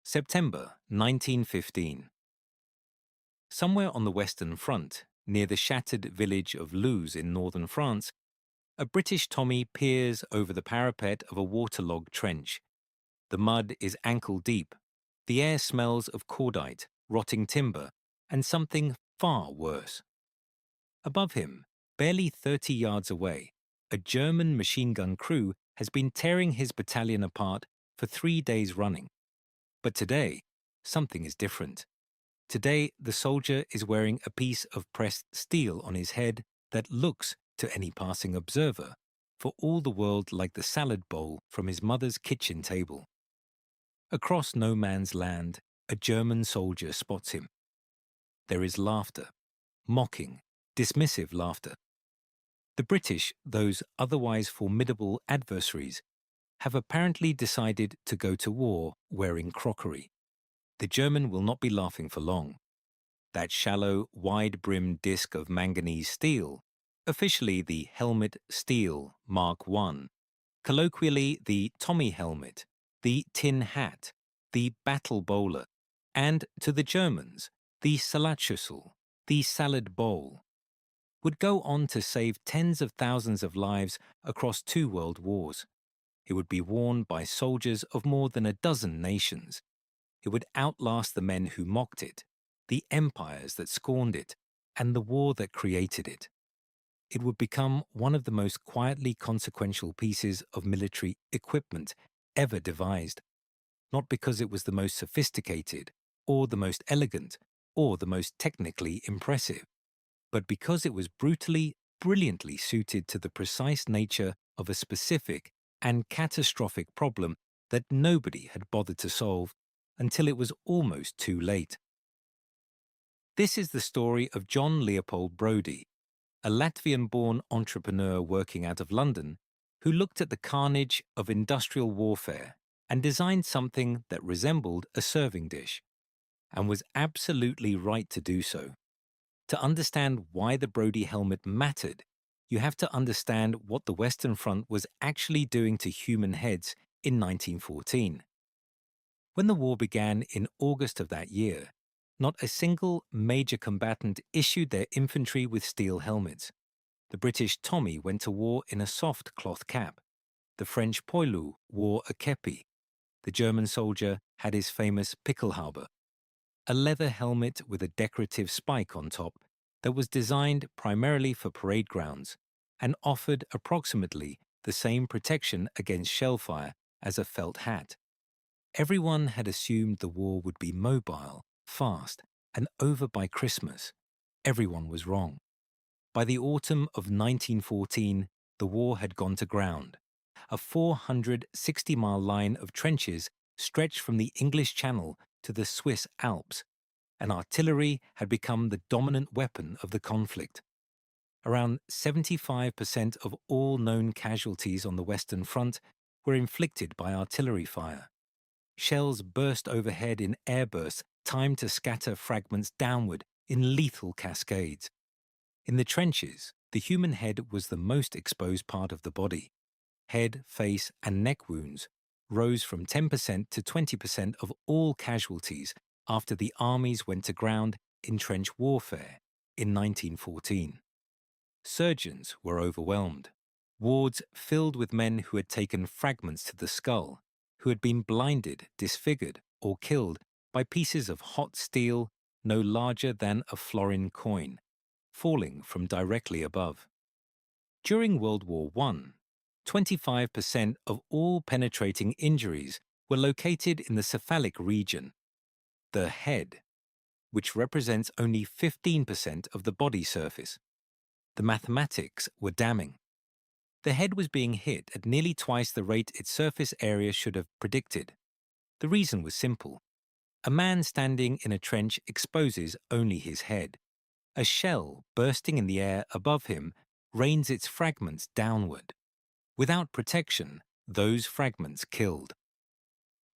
September 1915. Somewhere on the Western Front, near the shattered village of Luz in northern France, a British Tommy peers over the parapet of a waterlogged trench. The mud is ankle-deep. The air smells of cordite, rotting timber, and something far worse. Above him, barely 30 yards away, a German machine gun crew has been tearing his battalion apart for 3 days running. But today, something is different. Today, the soldier is wearing a piece of pressed steel on his head that looks, to any passing observer, for all the world like the salad bowl from his mother's kitchen table. Across no man's land, a German soldier spots him. There is laughter, mocking, dismissive laughter. The British, those otherwise formidable adversaries, have apparently decided to go to war wearing crockery. The German will not be laughing for long. That shallow, wide-brimmed disc of manganese steel, officially the helmet steel Mark I, colloquially the Tommy helmet, the tin hat, the battle bowler, and, to the Germans, the Salatschüssel, the salad bowl, would go on to save tens of thousands of lives across 2 world wars. It would be worn by soldiers of more than a dozen nations. It would outlast the men who mocked it, the empires that scorned it, and the war that created it. It would become one of the most quietly consequential pieces of military equipment ever devised, not because it was the most sophisticated, or the most elegant, or the most technically impressive, but because it was brutally, brilliantly suited to the precise nature of a specific and catastrophic problem that nobody had bothered to solve until it was almost too late. This is the story of John Leopold Brodie, a Latvian-born entrepreneur working out of London who looked at the carnage of industrial warfare and designed something that resembled a serving dish, and was absolutely right to do so. To understand why the Brodie helmet mattered, you have to understand what the Western Front was actually doing to human heads in 1914. When the war began in August of that year, not a single major combatant issued their infantry with steel helmets. The British Tommy went to war in a soft cloth cap. The French poilu wore a kepi. The German soldier had his famous Pickelhaube, a leather helmet with a decorative spike on top that was designed primarily for parade grounds and offered approximately the same protection against shellfire as a felt hat. Everyone had assumed the war would be mobile, fast, and over by Christmas. Everyone was wrong. By the autumn of 1914, the war had gone to ground. A 460-mile line of trenches stretched from the English Channel to the Swiss Alps, and artillery had become the dominant weapon of the conflict. Around 75% of all known casualties on the Western Front were inflicted by artillery fire. Shells burst overhead in airbursts timed to scatter fragments downward in lethal cascades. In the trenches, the human head was the most exposed part of the body. Head, face, and neck wounds rose from 10% to 20% of all casualties after the armies went to ground in trench warfare in 1914. Surgeons were overwhelmed. Wards filled with men who had taken fragments to the skull, who had been blinded, disfigured, or killed by pieces of hot steel no larger than a florin coin, falling from directly above. During World War I, 25% of all penetrating injuries were located in the cephalic region, the head, which represents only 15% of the body surface. The mathematics were damning. The head was being hit at nearly twice the rate its surface area should have predicted. The reason was simple. A man standing in a trench exposes only his head. A shell bursting in the air above him rains its fragments downward. Without protection, those fragments killed.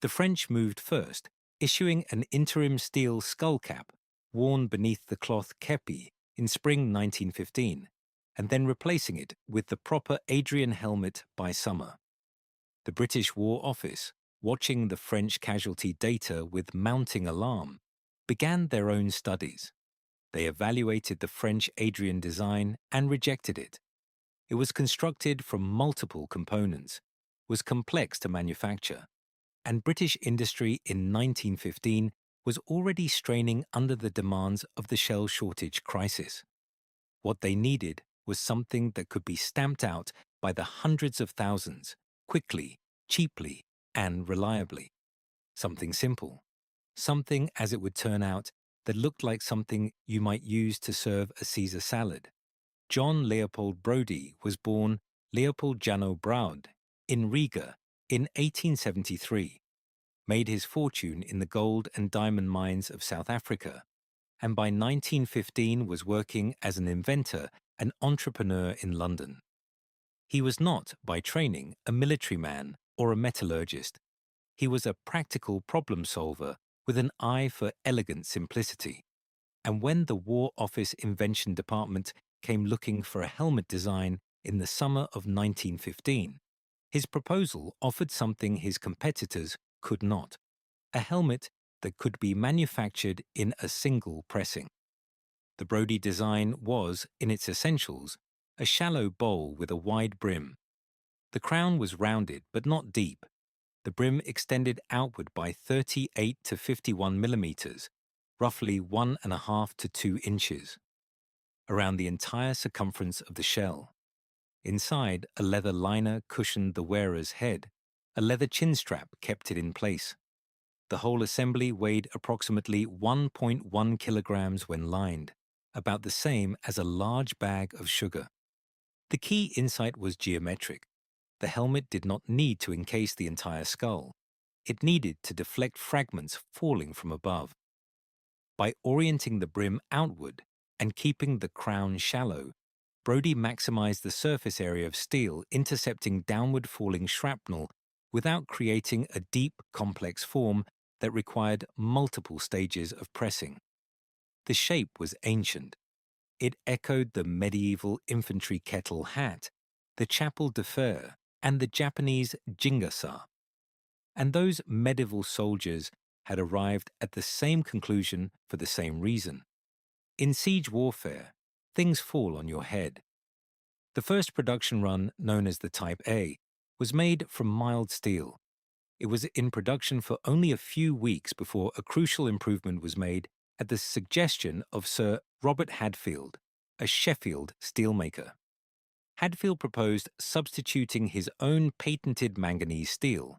The French moved first, issuing an interim steel skull cap worn beneath the cloth kepi in spring 1915, and then replacing it with the proper Adrian helmet by summer. The British War Office, watching the French casualty data with mounting alarm, began their own studies. They evaluated the French Adrian design and rejected it. It was constructed from multiple components, was complex to manufacture, and British industry in 1915 was already straining under the demands of the shell shortage crisis. What they needed was something that could be stamped out by the hundreds of thousands, quickly, cheaply, and reliably. Something simple. Something, as it would turn out, that looked like something you might use to serve a Caesar salad. John Leopold Brodie was born Leopold Jano Braud in Riga in 1873, made his fortune in the gold and diamond mines of South Africa, and by 1915 was working as an inventor and entrepreneur in London. He was not, by training, a military man or a metallurgist. He was a practical problem solver with an eye for elegant simplicity. And when the War Office Invention Department came looking for a helmet design in the summer of 1915, his proposal offered something his competitors could not: a helmet that could be manufactured in a single pressing. The Brodie design was, in its essentials, a shallow bowl with a wide brim. The crown was rounded but not deep. The brim extended outward by 38 to 51 millimeters, roughly 1.5 to 2 inches, around the entire circumference of the shell. Inside, a leather liner cushioned the wearer's head. A leather chin strap kept it in place. The whole assembly weighed approximately 1.1 kilograms when lined, about the same as a large bag of sugar. The key insight was geometric. The helmet did not need to encase the entire skull. It needed to deflect fragments falling from above. By orienting the brim outward and keeping the crown shallow, Brodie maximized the surface area of steel intercepting downward falling shrapnel without creating a deep, complex form that required multiple stages of pressing. The shape was ancient. It echoed the medieval infantry kettle hat, the chapel de fer, and the Japanese jingasa. And those medieval soldiers had arrived at the same conclusion for the same reason. In siege warfare, things fall on your head. The first production run, known as the Type A, was made from mild steel. It was in production for only a few weeks before a crucial improvement was made at the suggestion of Sir Robert Hadfield, a Sheffield steelmaker. Hadfield proposed substituting his own patented manganese steel,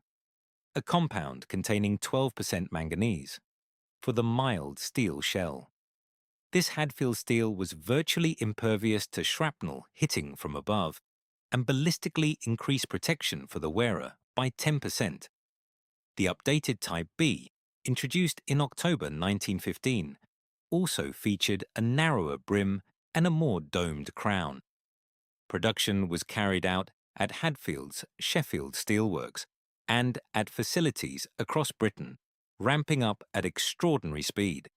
a compound containing 12% manganese, for the mild steel shell. This Hadfield steel was virtually impervious to shrapnel hitting from above and ballistically increased protection for the wearer by 10%. The updated Type B, introduced in October 1915, also featured a narrower brim and a more domed crown. Production was carried out at Hadfield's Sheffield Steelworks and at facilities across Britain, ramping up at extraordinary speed.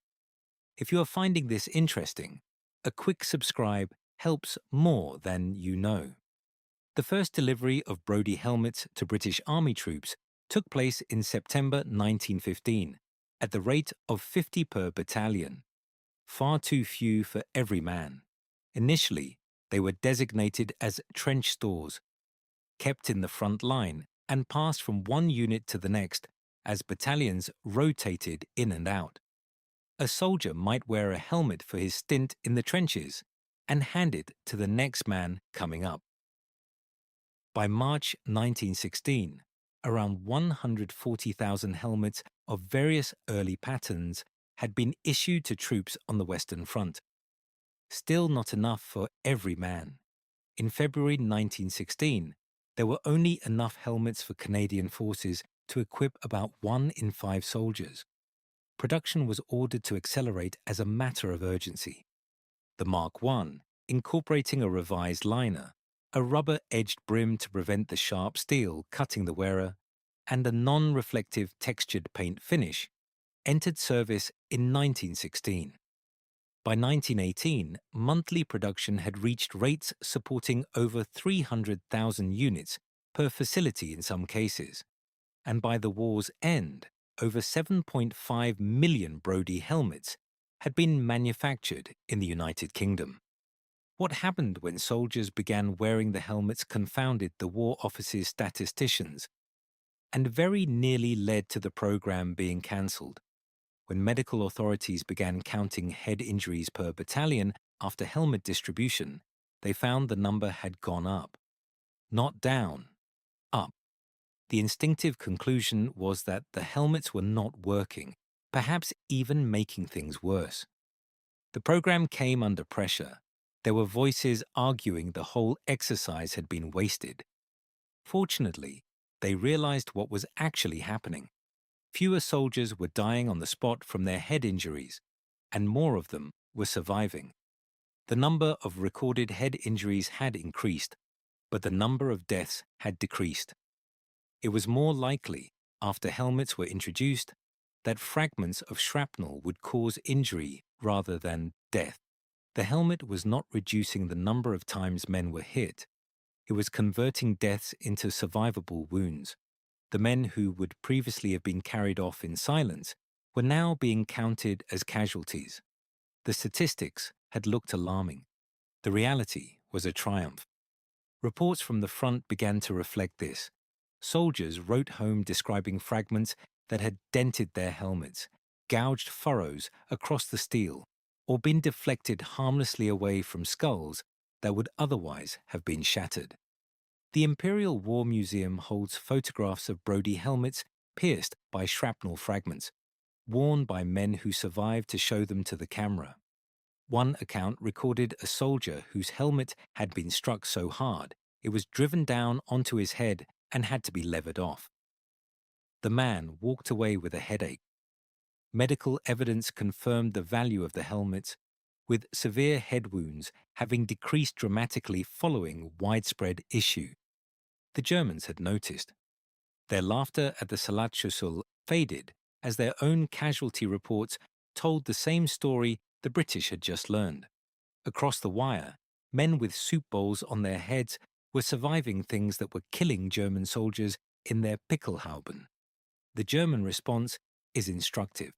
If you are finding this interesting, a quick subscribe helps more than you know. The first delivery of Brodie helmets to British Army troops took place in September 1915, at the rate of 50 per battalion. Far too few for every man. Initially, they were designated as trench stores, kept in the front line and passed from one unit to the next as battalions rotated in and out. A soldier might wear a helmet for his stint in the trenches and hand it to the next man coming up. By March 1916, around 140,000 helmets of various early patterns had been issued to troops on the Western Front. Still not enough for every man. In February 1916, there were only enough helmets for Canadian forces to equip about 1 in 5 soldiers. Production was ordered to accelerate as a matter of urgency. The Mark I, incorporating a revised liner, a rubber-edged brim to prevent the sharp steel cutting the wearer, and a non-reflective textured paint finish, entered service in 1916. By 1918, monthly production had reached rates supporting over 300,000 units per facility in some cases, and by the war's end, over 7.5 million Brodie helmets had been manufactured in the United Kingdom. What happened when soldiers began wearing the helmets confounded the War Office's statisticians and very nearly led to the program being cancelled. When medical authorities began counting head injuries per battalion after helmet distribution, they found the number had gone up. Not down, up. The instinctive conclusion was that the helmets were not working, perhaps even making things worse. The program came under pressure. There were voices arguing the whole exercise had been wasted. Fortunately, they realized what was actually happening. Fewer soldiers were dying on the spot from their head injuries, and more of them were surviving. The number of recorded head injuries had increased, but the number of deaths had decreased. It was more likely, after helmets were introduced, that fragments of shrapnel would cause injury rather than death. The helmet was not reducing the number of times men were hit. It was converting deaths into survivable wounds. The men who would previously have been carried off in silence were now being counted as casualties. The statistics had looked alarming. The reality was a triumph. Reports from the front began to reflect this. Soldiers wrote home describing fragments that had dented their helmets, gouged furrows across the steel, or been deflected harmlessly away from skulls that would otherwise have been shattered. The Imperial War Museum holds photographs of Brodie helmets pierced by shrapnel fragments, worn by men who survived to show them to the camera. One account recorded a soldier whose helmet had been struck so hard it was driven down onto his head and had to be levered off. The man walked away with a headache. Medical evidence confirmed the value of the helmets, with severe head wounds having decreased dramatically following widespread issue. The Germans had noticed. Their laughter at the Salat-Chussul faded as their own casualty reports told the same story the British had just learned. Across the wire, men with soup bowls on their heads were surviving things that were killing German soldiers in their Pickelhauben. The German response is instructive.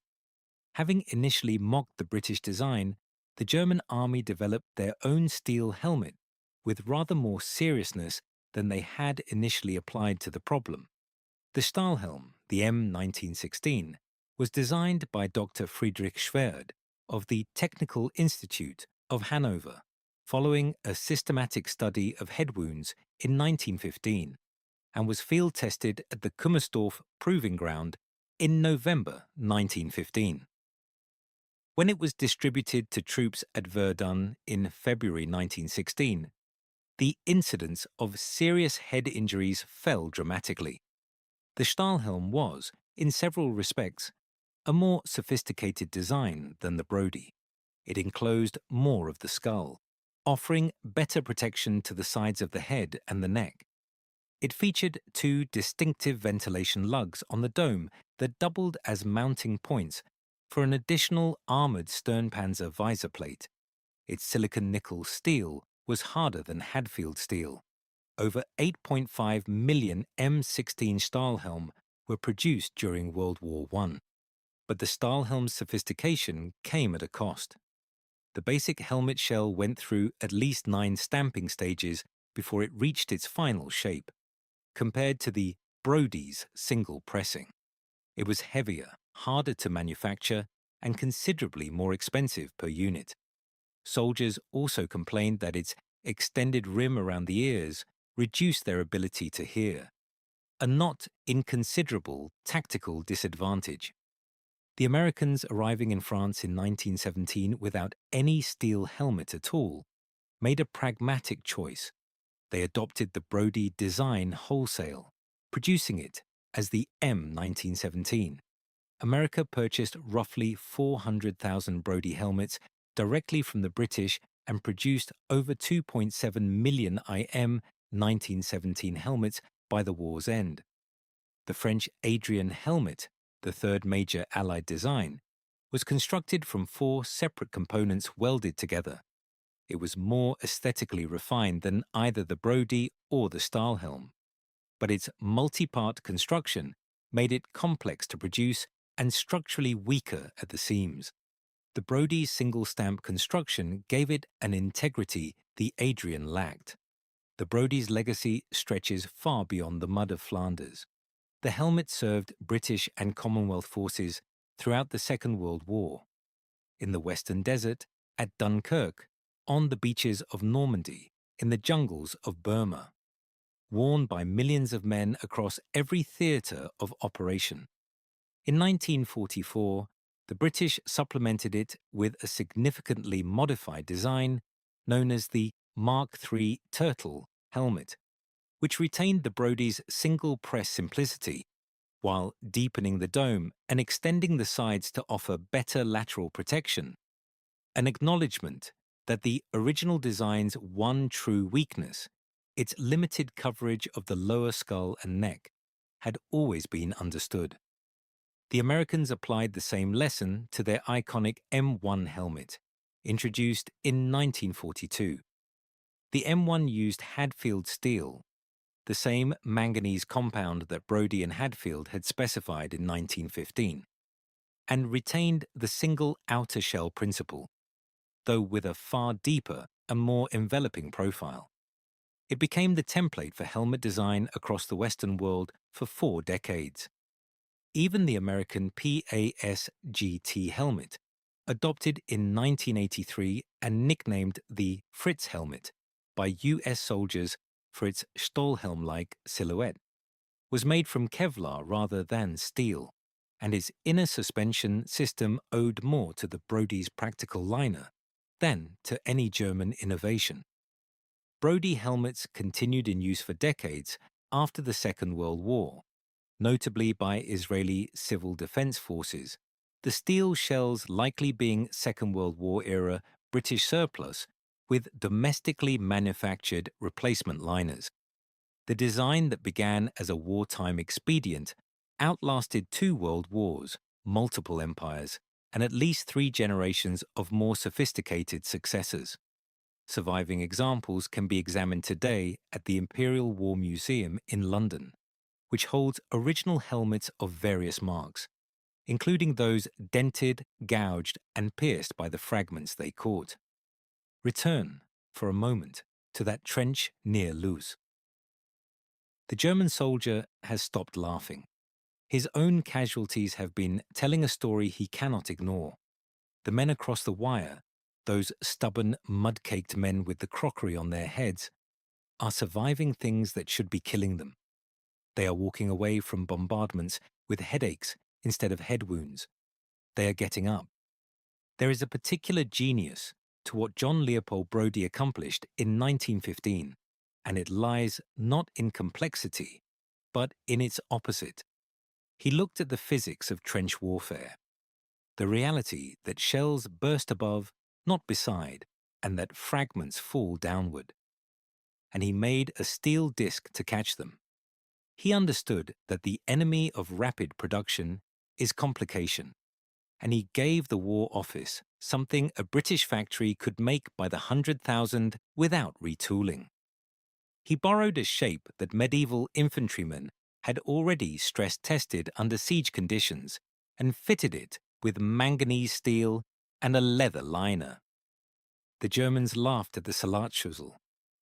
Having initially mocked the British design, the German army developed their own steel helmet with rather more seriousness than they had initially applied to the problem. The Stahlhelm, the M1916, was designed by Dr. Friedrich Schwerd of the Technical Institute of Hanover, following a systematic study of head wounds in 1915, and was field-tested at the Kummersdorf Proving Ground in November 1915. When it was distributed to troops at Verdun in February 1916, the incidence of serious head injuries fell dramatically. The Stahlhelm was, in several respects, a more sophisticated design than the Brodie. It enclosed more of the skull, offering better protection to the sides of the head and the neck. It featured two distinctive ventilation lugs on the dome that doubled as mounting points for an additional armoured Sternpanzer visor plate. Its silicon-nickel steel was harder than Hadfield steel. Over 8.5 million M16 Stahlhelm were produced during World War I. But the Stahlhelm's sophistication came at a cost. The basic helmet shell went through at least 9 stamping stages before it reached its final shape. Compared to the Brodie's single pressing, it was heavier, harder to manufacture, and considerably more expensive per unit. Soldiers also complained that its extended rim around the ears reduced their ability to hear, a not inconsiderable tactical disadvantage. The Americans arriving in France in 1917 without any steel helmet at all made a pragmatic choice. They adopted the Brodie design wholesale, producing it as the M1917. America purchased roughly 400,000 Brodie helmets directly from the British and produced over 2.7 million IM 1917 helmets by the war's end. The French Adrian helmet, the third major Allied design, was constructed from 4 separate components welded together. It was more aesthetically refined than either the Brodie or the Stahlhelm, but its multi-part construction made it complex to produce and structurally weaker at the seams. The Brodie single-stamp construction gave it an integrity the Adrian lacked. The Brodie's legacy stretches far beyond the mud of Flanders. The helmet served British and Commonwealth forces throughout the Second World War. In the Western Desert, at Dunkirk, on the beaches of Normandy, in the jungles of Burma. Worn by millions of men across every theatre of operation. In 1944, the British supplemented it with a significantly modified design known as the Mark III Turtle helmet, which retained the Brodie's single-press simplicity while deepening the dome and extending the sides to offer better lateral protection, an acknowledgement that the original design's one true weakness, its limited coverage of the lower skull and neck, had always been understood. The Americans applied the same lesson to their iconic M1 helmet, introduced in 1942. The M1 used Hadfield steel, the same manganese compound that Brodie and Hadfield had specified in 1915, and retained the single outer shell principle, though with a far deeper and more enveloping profile. It became the template for helmet design across the Western world for 4 decades. Even the American PAS-GT helmet, adopted in 1983 and nicknamed the Fritz helmet by U.S. soldiers for its Stahlhelm-like silhouette, was made from Kevlar rather than steel, and its inner suspension system owed more to the Brodie's practical liner than to any German innovation. Brodie helmets continued in use for decades after the Second World War, notably by Israeli civil defense forces, the steel shells likely being Second World War-era British surplus with domestically manufactured replacement liners. The design that began as a wartime expedient outlasted 2 world wars, multiple empires, and at least 3 generations of more sophisticated successors. Surviving examples can be examined today at the Imperial War Museum in London, which holds original helmets of various marks, including those dented, gouged, and pierced by the fragments they caught. Return, for a moment, to that trench near Loos. The German soldier has stopped laughing. His own casualties have been telling a story he cannot ignore. The men across the wire, those stubborn, mud-caked men with the crockery on their heads, are surviving things that should be killing them. They are walking away from bombardments with headaches instead of head wounds. They are getting up. There is a particular genius to what John Leopold Brodie accomplished in 1915, and it lies not in complexity, but in its opposite. He looked at the physics of trench warfare, the reality that shells burst above, not beside, and that fragments fall downward. And he made a steel disc to catch them. He understood that the enemy of rapid production is complication, and he gave the War Office something a British factory could make by the 100,000 without retooling. He borrowed a shape that medieval infantrymen had already stress-tested under siege conditions and fitted it with manganese steel and a leather liner. The Germans laughed at the Salatschüssel.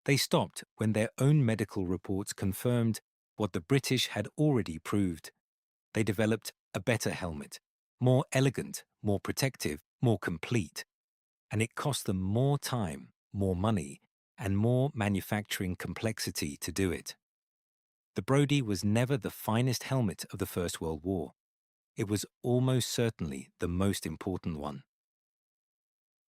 They stopped when their own medical reports confirmed what the British had already proved. They developed a better helmet, more elegant, more protective, more complete. And it cost them more time, more money, and more manufacturing complexity to do it. The Brodie was never the finest helmet of the First World War. It was almost certainly the most important one.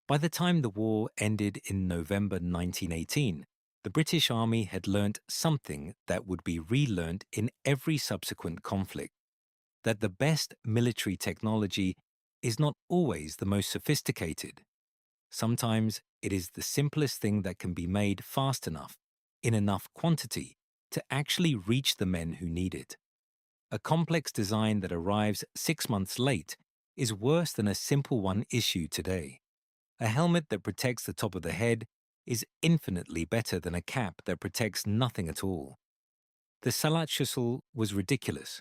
By the time the war ended in November 1918, the British Army had learnt something that would be relearnt in every subsequent conflict, that the best military technology is not always the most sophisticated. Sometimes it is the simplest thing that can be made fast enough, in enough quantity, to actually reach the men who need it. A complex design that arrives 6 months late is worse than a simple one issued today. A helmet that protects the top of the head is infinitely better than a cap that protects nothing at all. The Salatschüssel was ridiculous.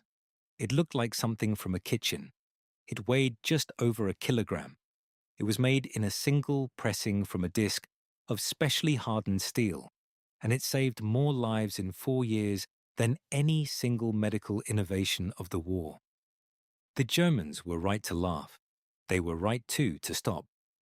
It looked like something from a kitchen. It weighed just over a kilogram. It was made in a single pressing from a disc of specially hardened steel, and it saved more lives in 4 years than any single medical innovation of the war. The Germans were right to laugh. They were right, too, to stop.